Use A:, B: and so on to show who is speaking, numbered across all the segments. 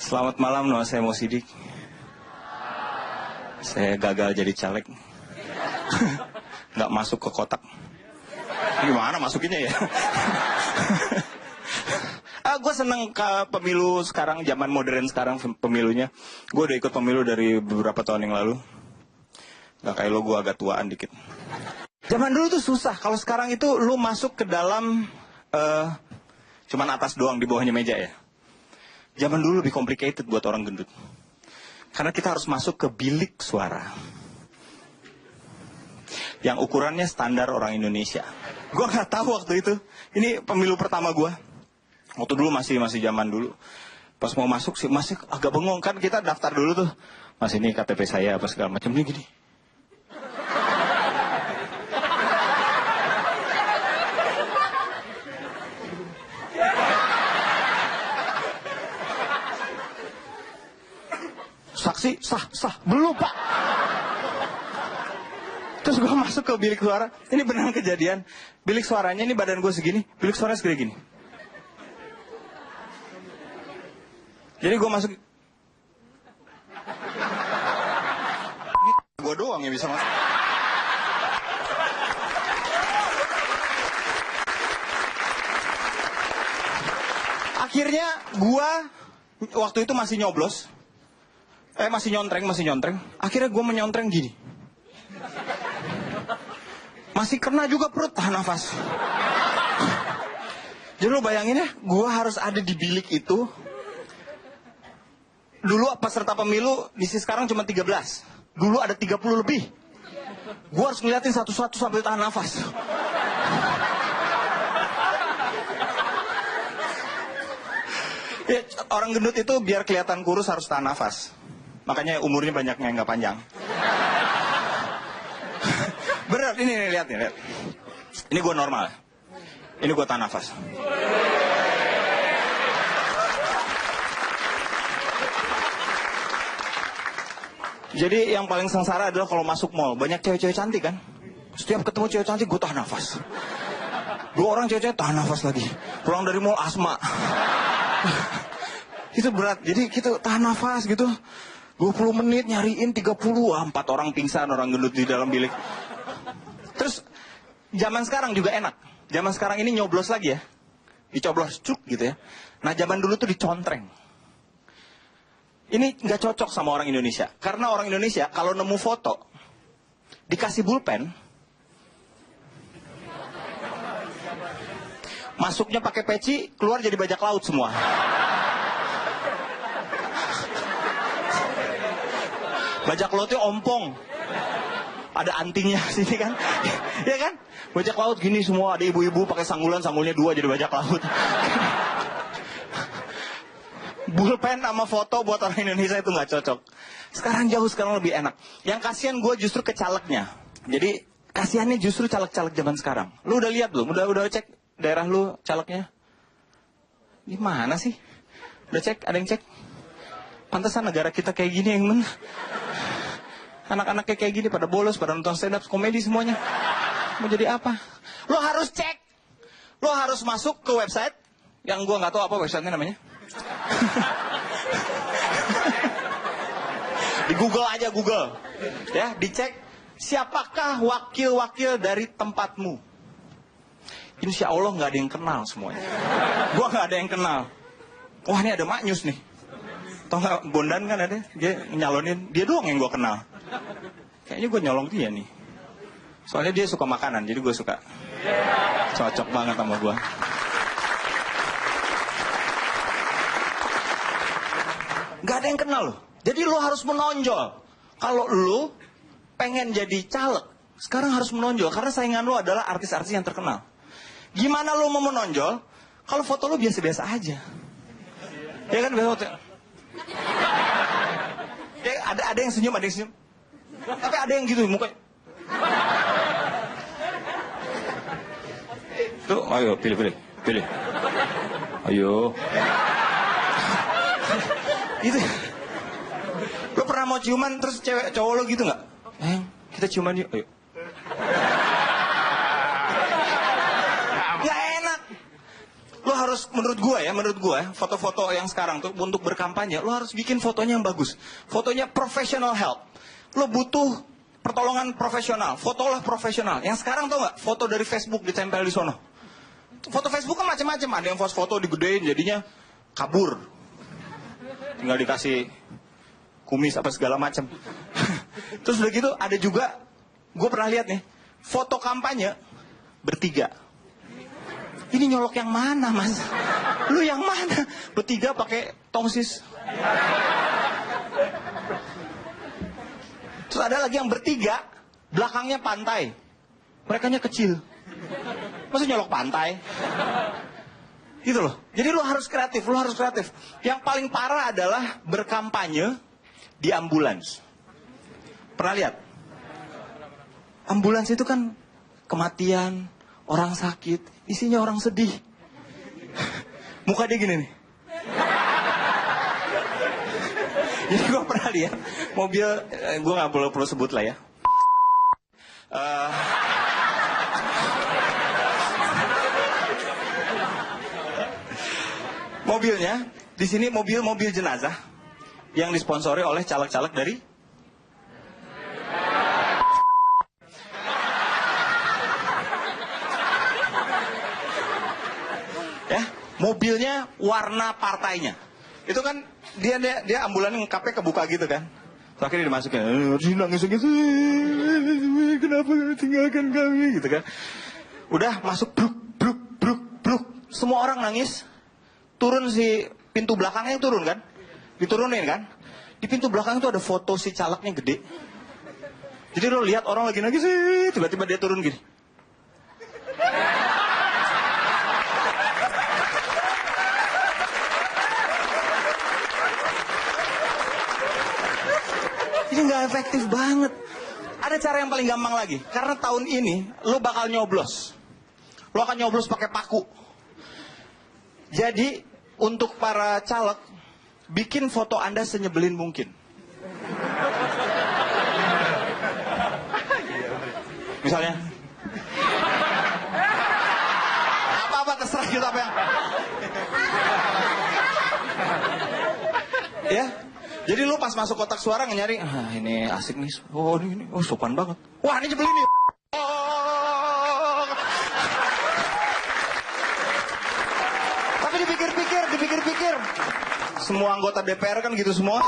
A: Selamat malam, nama saya Mo Sidik. Saya gagal jadi caleg. Nggak masuk ke kotak. Gimana masukinnya ya? Gue seneng ke pemilu sekarang, zaman modern sekarang pemilunya. Gue udah ikut pemilu dari beberapa tahun yang lalu. Gak kayak lo, gue agak tuaan dikit. Zaman dulu tuh susah. Kalau sekarang itu lo masuk ke dalam cuman atas doang, di bawahnya meja ya. Zaman dulu lebih complicated buat orang gendut. Karena kita harus masuk ke bilik suara yang ukurannya standar orang Indonesia. Gue nggak tahu waktu itu. Ini pemilu pertama gue. Waktu dulu masih zaman dulu. Pas mau masuk sih masih agak bengong kan, kita daftar dulu tuh. Mas, ini KTP saya apa segala macam nih gini. Saksi sah belum pak. Terus gue masuk ke bilik suara. Ini beneran kejadian. Bilik suaranya ini badan gue segini, bilik suaranya segini gini. Jadi gue masuk. Ini gue doang yang bisa masuk. Akhirnya gue waktu itu masih nyoblos. Masih nyontreng. Akhirnya gue menyontreng gini. Masih kena juga perut, tahan nafas. Jadi lo bayangin ya, gue harus ada di bilik itu. Dulu peserta pemilu, di sini sekarang cuma 13. Dulu ada 30 lebih. Gue harus ngeliatin satu-satu sambil tahan nafas. Ya, orang gendut itu biar kelihatan kurus harus tahan nafas. Makanya umurnya banyak yang nggak panjang. Bener, ini lihat nih, lihat. Ini gue normal. Ini gue tahan nafas. Jadi yang paling sengsara adalah kalau masuk mall. Banyak cewek-cewek cantik kan. Setiap ketemu cewek cantik gue tahan nafas. 2 orang cewek-cewek tahan nafas lagi. Pulang dari mall asma. Itu berat. Jadi kita tahan nafas gitu. 20 menit nyariin 30, 4 orang pingsan, orang gendut di dalam bilik. Terus zaman sekarang juga enak. Zaman sekarang ini nyoblos lagi ya. Dicoblos cuk gitu ya. Nah zaman dulu tuh dicontreng. Ini nggak cocok sama orang Indonesia. Karena orang Indonesia kalau nemu foto dikasih pulpen, masuknya pakai peci, keluar jadi bajak laut semua. Bajak lautnya ompong. Ada antingnya sini kan. Ya kan? Bajak laut gini semua. Ada ibu-ibu pakai sanggulan, sanggulnya 2 jadi bajak laut. Bulpen sama foto buat orang Indonesia itu nggak cocok. Sekarang lebih enak. Yang kasihan gue justru ke calegnya. Jadi kasihannya justru caleg-caleg zaman sekarang. Lu udah lihat belum? Udah cek daerah lu calegnya? Gimana sih? Udah cek? Ada yang cek? Pantesan negara kita kayak gini yang anak-anaknya kayak gini pada bolos, pada nonton stand up komedi semuanya. Mau jadi apa? Lo harus cek. Lo harus masuk ke website yang gue nggak tahu apa websitenya namanya. Di Google aja, Google. Ya, dicek siapakah wakil-wakil dari tempatmu. Insya Allah nggak ada yang kenal semuanya. Gue nggak ada yang kenal. Wah, ini ada Maknyus nih. Tau nggak, Bondan kan ada, dia nyalonin, dia doang yang gue kenal. Kayaknya gue nyolong dia nih. Soalnya dia suka makanan, jadi gue suka. Cocok banget sama gue. Gak ada yang kenal loh. Jadi lo harus menonjol. Kalau lo pengen jadi caleg, sekarang harus menonjol. Karena saingan lo adalah artis-artis yang terkenal. Gimana lo mau menonjol kalau foto lo biasa-biasa aja? Ya kan, biasa foto. Ya, ada yang senyum, tapi ada yang gitu mukanya. Tuh, ayo pilih. Ayo. Gitu. Lo pernah mau ciuman terus cowok lo gitu nggak? Kita ciuman yuk. Ayo. Gak enak. Lo harus harus, menurut gue, foto-foto yang sekarang tuh untuk berkampanye, lo harus bikin fotonya yang bagus. Fotonya professional help. Lo butuh pertolongan profesional, fotolah profesional. Yang sekarang tau nggak, foto dari Facebook ditempel di sono. Foto Facebook kan macam-macam, ada yang foto digedein jadinya kabur. Tinggal dikasih kumis apa segala macam. Terus udah gitu ada juga, gue pernah lihat nih, foto kampanye bertiga. Ini nyolok yang mana, Mas? Lu yang mana? Bertiga pakai tongsis. Terus ada lagi yang bertiga, belakangnya pantai. Merekanya kecil. Masa nyolok pantai? Gitu loh. Jadi lu harus kreatif, Yang paling parah adalah berkampanye di ambulans. Pernah lihat? Ambulans itu kan kematian, orang sakit, isinya orang sedih. Muka dia gini nih. Jadi gue pernah lihat mobil, gue nggak perlu sebut lah ya. Mobilnya di sini mobil jenazah yang disponsori oleh caleg-caleg dari ya, mobilnya warna partainya. Itu kan dia ambulan ngekapnya kebuka gitu kan. Terus akhirnya dimasukin, nangis gitu, kenapa tinggalkan kami gitu kan. Udah masuk bruk. Semua orang nangis. Turun si pintu belakangnya turun kan. Diturunin kan. Di pintu belakang itu ada foto si calegnya gede. Jadi lo lihat orang lagi nangis, tiba-tiba dia turun gini. Ini nggak efektif banget. Ada cara yang paling gampang lagi. Karena tahun ini lo bakal nyoblos. Lo akan nyoblos pakai paku. Jadi untuk para caleg, bikin foto Anda senyebelin mungkin. Misalnya, apa-apa terserah gitu apa yang. Ya, jadi lu pas masuk kotak suara nyari, ini asik nih, ini sopan banget. Wah, ini nyebelin nih. Tapi dipikir-pikir, semua anggota DPR kan gitu semua.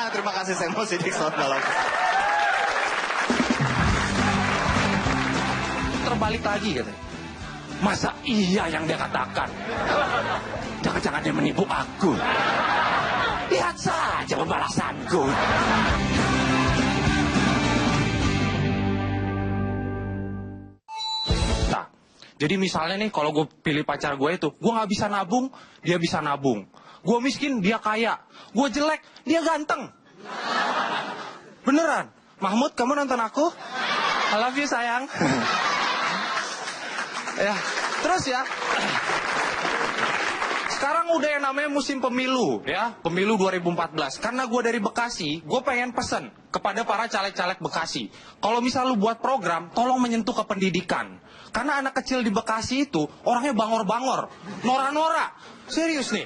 A: Terima kasih, saya mau sidik selamat malam.
B: Terbalik lagi katanya. Masa iya yang dia katakan? Jangan-jangan dia menipu aku. Lihat saja pembalasanku. Nah, jadi misalnya nih kalau gue pilih pacar gue itu, gue gak bisa nabung, dia bisa nabung. Gue miskin, dia kaya. Gue jelek, dia ganteng. Beneran. Mahmud, kamu nonton aku? I love you sayang. Ya, terus ya. Sekarang udah yang namanya musim pemilu, ya, pemilu 2014. Karena gue dari Bekasi, gue pengen pesen kepada para caleg-caleg Bekasi. Kalau misal lu buat program, tolong menyentuh ke pendidikan. Karena anak kecil di Bekasi itu orangnya bangor-bangor, nora-nora. Serius nih.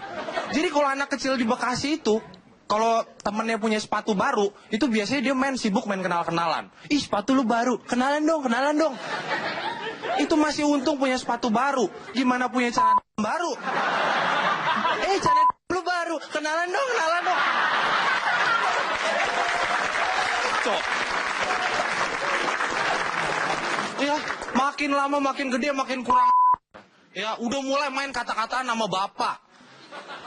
B: Jadi kalau anak kecil di Bekasi itu, kalau temennya punya sepatu baru, itu biasanya dia sibuk main kenal-kenalan. Ih, sepatu lu baru, kenalan dong. Itu masih untung punya sepatu baru. Gimana punya celana baru? Celana lu baru, kenalan dong. Cok. Ya, makin lama makin gede makin kurang. Ya, udah mulai main kata-kata nama bapak.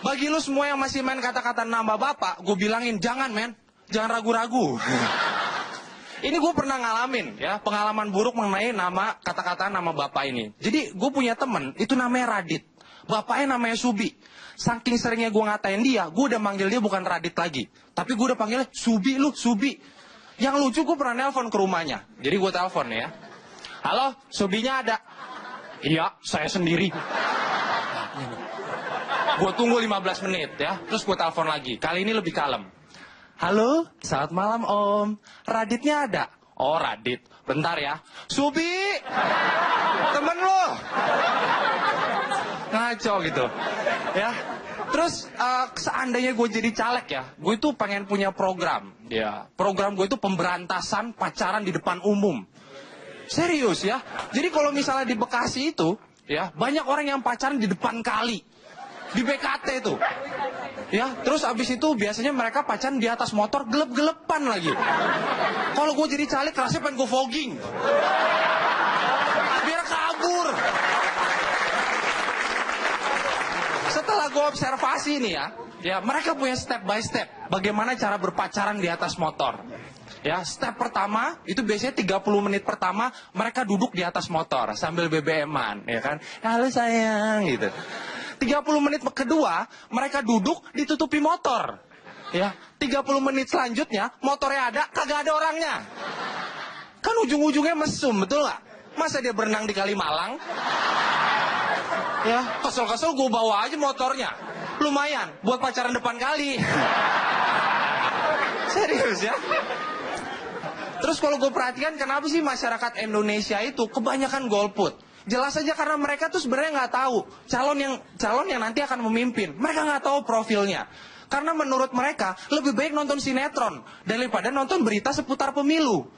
B: Bagi lu semua yang masih main kata-kata nama bapak, gue bilangin jangan jangan ragu-ragu. Ini gue pernah ngalamin ya, pengalaman buruk mengenai kata-kata nama bapak ini. Jadi gue punya temen, itu namanya Radit. Bapaknya namanya Subi. Saking seringnya gue ngatain dia, gue udah manggil dia bukan Radit lagi. Tapi gue udah panggilnya Subi. Yang lucu gue pernah nelpon ke rumahnya. Jadi gue telepon ya. Halo, Subinya ada? Iya, saya sendiri. Gue tunggu 15 menit ya, terus gue telepon lagi. Kali ini lebih kalem. Halo, selamat malam Om. Raditnya ada? Oh, Radit. Bentar ya. Subi! Temen lo! ngaco gitu. Ya. Terus seandainya gue jadi caleg ya, gue itu pengen punya program. Ya, program gue itu pemberantasan pacaran di depan umum. Serius ya. Jadi kalau misalnya di Bekasi itu, ya banyak orang yang pacaran di depan kali, di BKT itu. Ya, terus abis itu biasanya mereka pacaran di atas motor gelep-gelepan lagi. Kalau gue jadi caleg, rasanya pengen gue fogging. Biar kabur. Setelah gue observasi nih ya mereka punya step by step bagaimana cara berpacaran di atas motor. Ya, step pertama itu biasanya 30 menit pertama mereka duduk di atas motor sambil BBM-an, ya kan? Halo sayang gitu. 30 menit kedua mereka duduk ditutupi motor. Ya, 30 menit selanjutnya motornya ada, kagak ada orangnya. Kan ujung-ujungnya mesum, betul nggak? Masa dia berenang di Kalimalang? Ya, kesel-kesel gue bawa aja motornya. Lumayan, buat pacaran depan kali. Serius ya? Terus kalau gue perhatikan, kenapa sih masyarakat Indonesia itu kebanyakan golput? Jelas aja karena mereka tuh sebenarnya nggak tahu calon yang nanti akan memimpin. Mereka nggak tahu profilnya. Karena menurut mereka lebih baik nonton sinetron daripada nonton berita seputar pemilu.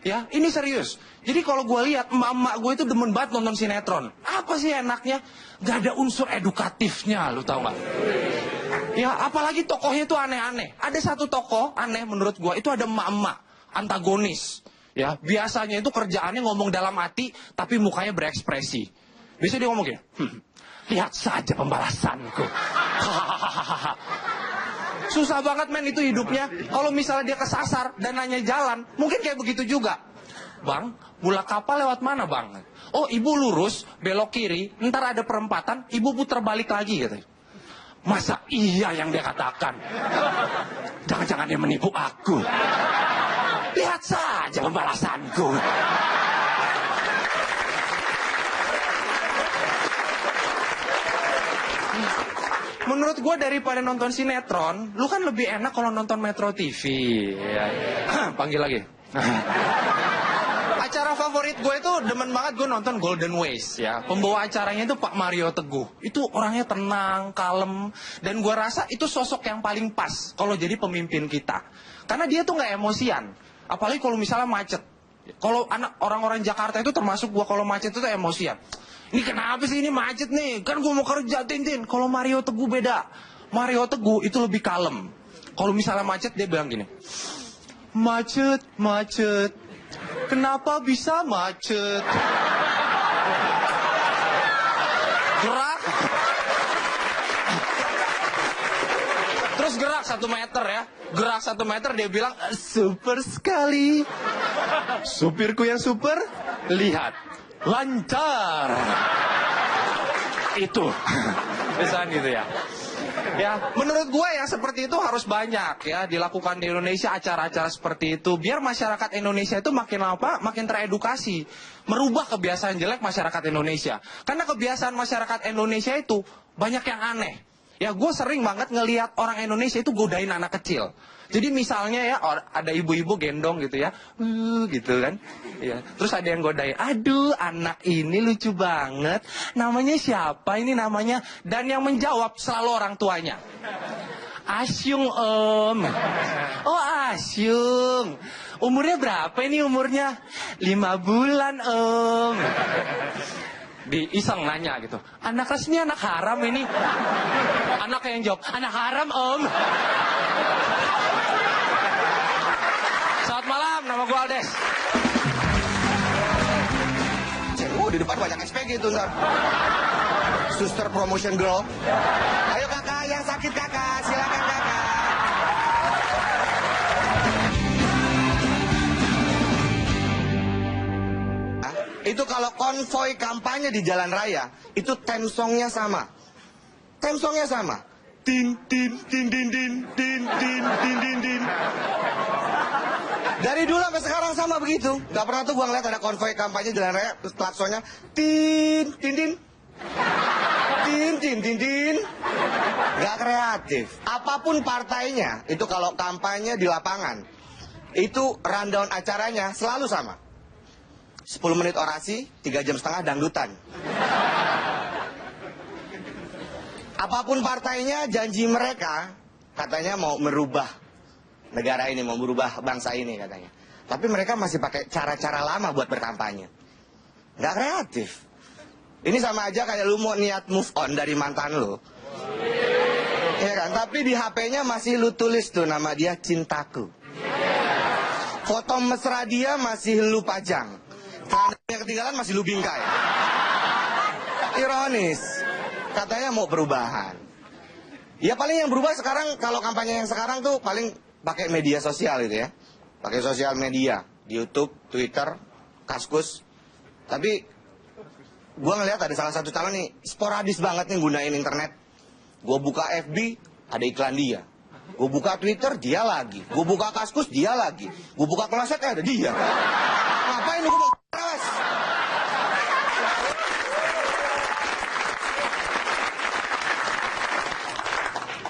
B: Ya, ini serius. Jadi kalau gue lihat emak-emak gue itu demen banget nonton sinetron. Apa sih enaknya? Gak ada unsur edukatifnya, lu tau gak? Ya, apalagi tokohnya itu aneh-aneh. Ada satu tokoh aneh menurut gue, itu ada emak-emak antagonis. Ya, biasanya itu kerjaannya ngomong dalam hati, tapi mukanya berekspresi. Biasanya dia ngomong gini, lihat saja pembalasanku. Susah banget men itu hidupnya. Kalau misalnya dia kesasar dan nanya jalan, mungkin kayak begitu juga. Bang, Bulak Kapal lewat mana bang? Oh, ibu lurus, belok kiri, ntar ada perempatan, ibu putar balik lagi gitu. Masa iya yang dia katakan? Jangan-jangan dia menipu aku. Lihat saja pembalasanku. Menurut gue daripada nonton sinetron, lu kan lebih enak kalau nonton Metro TV. Ya. Panggil lagi. Acara favorit gue itu demen banget gue nonton Golden Ways ya. Pembawa acaranya itu Pak Mario Teguh. Itu orangnya tenang, kalem, dan gue rasa itu sosok yang paling pas kalau jadi pemimpin kita. Karena dia tuh nggak emosian. Apalagi kalau misalnya macet. Kalau anak orang-orang Jakarta itu termasuk gue, kalau macet itu emosian. Ini kenapa sih ini macet nih? Kan gue mau kerja, Tintin. Kalau Mario Teguh beda. Mario Teguh itu lebih kalem. Kalau misalnya macet dia bilang gini. Macet, macet. Kenapa bisa macet? Gerak. Terus gerak 1 meter ya. Gerak 1 meter dia bilang, super sekali. Supirku yang super, lihat. Lancar. Itu. Misalnya gitu ya. Ya, menurut gue yang seperti itu harus banyak ya dilakukan di Indonesia, acara-acara seperti itu biar masyarakat Indonesia itu makin apa? Makin teredukasi, merubah kebiasaan jelek masyarakat Indonesia. Karena kebiasaan masyarakat Indonesia itu banyak yang aneh. Ya, gue sering banget ngelihat orang Indonesia itu godain anak kecil. Jadi misalnya ya ada ibu-ibu gendong gitu ya, gitu kan. Ya, terus ada yang godain, aduh anak ini lucu banget, namanya siapa ini namanya? Dan yang menjawab selalu orang tuanya. Asyung om. Oh Asyung. Umurnya berapa ini umurnya? 5 bulan om. Di iseng nanya gitu, anak resmi anak haram ini? Anaknya yang jawab, anak haram om. Selamat malam, nama gue Aldes.
C: Di depan banyak SPG itu ntar. Suster promotion girl. Ayo kakak, yang sakit kakak, silakan kakak. Itu kalau konvoy kampanye di jalan raya, itu theme songnya sama. Theme songnya sama. Tin tin tin tin tin tin tin tin tin tin. Dari dulu sampai sekarang sama begitu. Gak pernah tuh gua ngeliat ada konvoy kampanye jalan raya, terus klaksonnya tin tin tin tin tin tin tin. Gak kreatif. Apapun partainya, itu kalau kampanye di lapangan, itu rundown acaranya selalu sama. 10 menit orasi, 3,5 jam dangdutan. Apapun partainya, janji mereka katanya mau merubah negara ini, mau merubah bangsa ini katanya. Tapi mereka masih pakai cara-cara lama buat berkampanye. Nggak kreatif. Ini sama aja kayak lu mau niat move on dari mantan lu. Ya kan? Tapi di HP-nya masih lu tulis tuh nama dia Cintaku. Foto mesra dia masih lu pajang. Celana yang ketinggalan masih lu bingkai. Ironis. Katanya mau perubahan. Ya paling yang berubah sekarang, kalau kampanye yang sekarang tuh paling pakai media sosial gitu ya. Pakai sosial media. Di YouTube, Twitter, Kaskus. Tapi gua ngelihat ada salah satu calon nih, sporadis banget nih gunain internet. Gua buka FB, ada iklan dia. Gue buka Twitter, dia lagi. Gue buka Kaskus, dia lagi. Gue buka Kloset, ada dia. Ngapain lu mau keras?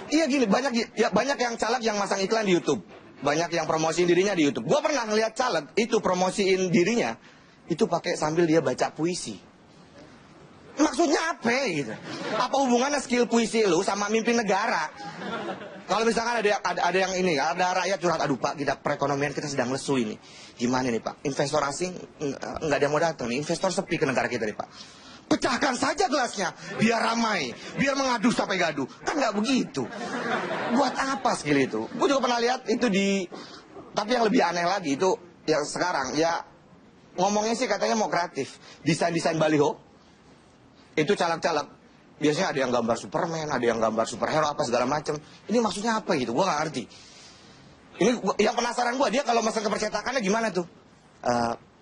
C: Iya gini, banyak yang caleg yang masang iklan di YouTube. Banyak yang promosiin dirinya di YouTube. Gue pernah ngeliat caleg itu promosiin dirinya, itu pakai sambil dia baca puisi. Maksudnya apa gitu? Apa hubungannya skill puisi lu sama mimpi negara? Kalau misalkan ada yang ini, ada rakyat curhat, aduh Pak, kita perekonomian kita sedang lesu ini. Gimana nih Pak? Investor asing nggak ada yang mau datang nih. Investor sepi ke negara kita nih Pak. Pecahkan saja gelasnya, biar ramai, biar mengadu sampai gaduh. Kan nggak begitu. Buat apa skill itu? Gue juga pernah lihat itu tapi yang lebih aneh lagi itu yang sekarang ya ngomongnya sih katanya mau kreatif, desain baliho. Itu caleg-caleg. Biasanya ada yang gambar Superman, ada yang gambar superhero apa segala macam. Ini maksudnya apa gitu? Gua nggak ngerti. Ini yang penasaran gua, dia kalau mesen ke percetakannya gimana tuh?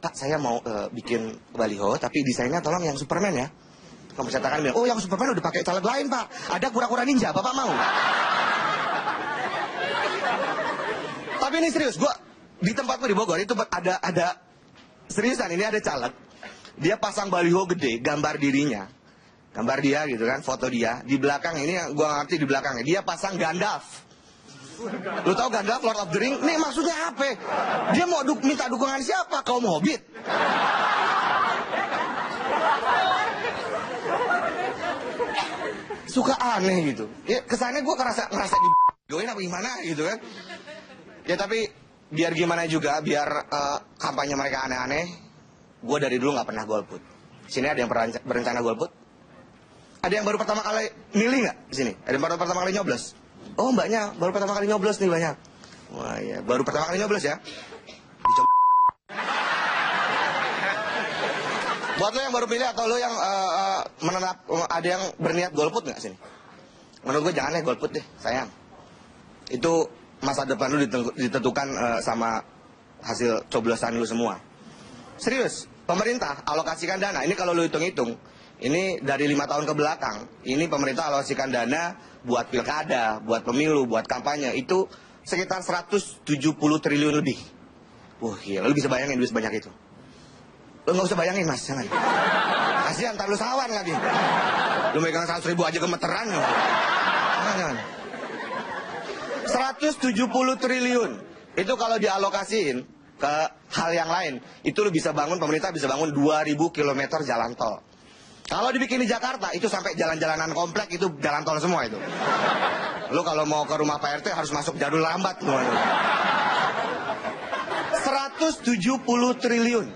C: Pak, saya mau bikin baliho, tapi desainnya tolong yang Superman ya. Ke percetakan bilang, oh yang Superman udah pakai caleg lain Pak. Ada kura-kura ninja, Bapak mau? Tapi ini serius, gua di tempatku di Bogor itu ada seriusan, ini ada caleg. Dia pasang baliho gede, gambar dirinya. Gambar dia gitu kan, foto dia. Di belakang ini yang gua ngerti di belakangnya. Dia pasang Gandalf. Lu tahu Gandalf, Lord of the Ring? Nih maksudnya apa? Dia mau minta dukungan siapa? Kaum Hobbit? Suka aneh gitu. Ya kesannya gua ngerasa digoin apa gimana gitu kan. Ya tapi biar gimana juga, biar kampanye mereka aneh-aneh. Gua dari dulu nggak pernah golput. Sini ada yang berencana golput? Ada yang baru pertama kali milih nggak di sini? Ada yang baru pertama kali nyoblos? Oh mbaknya baru pertama kali nyoblos nih banyak. Wah ya baru pertama kali nyoblos ya. Dicoba. Buat lo yang baru pilih atau lo yang ada yang berniat golput nggak sini? Menurut gue jangan ya golput deh, sayang. Itu masa depan lo ditentukan sama hasil coblosan lo semua. Serius, pemerintah alokasikan dana. Ini kalau lo hitung-hitung. Ini dari 5 tahun ke belakang, ini pemerintah alokasikan dana buat pilkada, buat pemilu, buat kampanye, itu sekitar 170 triliun lebih. Wah gila, lu bisa bayangin duit sebanyak itu? Lu nggak usah bayangin mas, jangan. Kasihan, ntar lu sawan lagi. Lu megang 100 ribu aja gemeteran. Jangan. 170 triliun, itu kalau dialokasiin ke hal yang lain, itu lu bisa bangun, pemerintah bisa bangun 2000 km jalan tol. Kalau dibikin di Jakarta, itu sampai jalan-jalanan komplek, itu jalan tol semua itu. Lu kalau mau ke rumah Pak RT harus masuk jalur lambat. 170 triliun.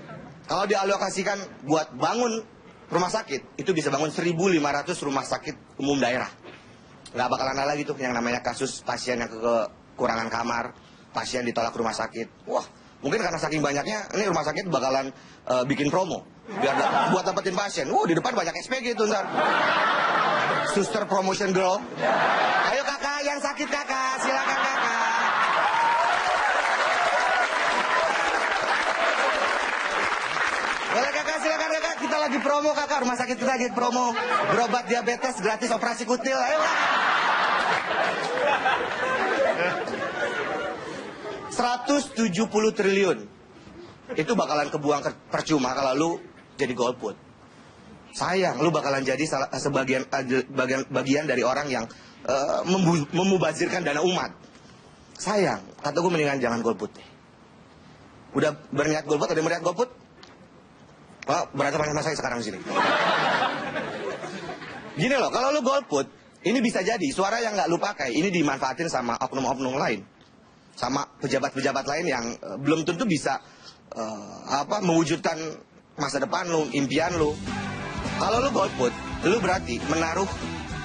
C: Kalau dialokasikan buat bangun rumah sakit, itu bisa bangun 1.500 rumah sakit umum daerah. Nggak bakalan ada lagi tuh yang namanya kasus pasien yang kekurangan kamar, pasien ditolak rumah sakit. Wah, mungkin karena saking banyaknya, ini rumah sakit bakalan bikin promo. Biar buat dapetin pasien. Di depan banyak SPG tuh ntar. Suster promotion girl. Ayo kakak, yang sakit kakak, silakan kakak. Boleh kakak, silakan kakak. Kita lagi promo kakak, rumah sakit kita lagi promo. Berobat diabetes, gratis operasi kutil. Ayo kakak. 170 triliun. Itu bakalan kebuang percuma kalau lu jadi golput. Sayang, lu bakalan jadi bagian dari orang yang memubazirkan dana umat. Sayang, kata gue mendingan jangan golput deh. Udah berniat golput, ada yang berniat golput? Oh, berarti sama saya sekarang di sini. Gini loh, kalau lu golput, Ini bisa jadi suara yang nggak lu pakai, ini dimanfaatin sama oknum-oknum lain. Sama pejabat-pejabat lain yang belum tentu bisa mewujudkan masa depan lu, impian lu. Kalau lu golput, lu berarti menaruh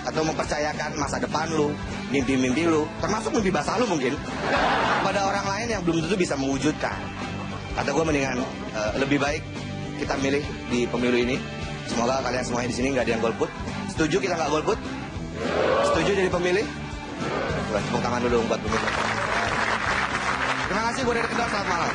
C: atau mempercayakan masa depan lu, mimpi-mimpi lu, termasuk mimpi basah lu mungkin, pada orang lain yang belum tentu bisa mewujudkan. Kata gue mendingan lebih baik kita milih di pemilu ini. Semoga kalian semuanya di sini nggak ada yang golput. Setuju kita nggak golput? Setuju jadi pemilih? Coba tepuk tangan dulu buat pemilih. Terima kasih, gue dari Kendal, selamat malam.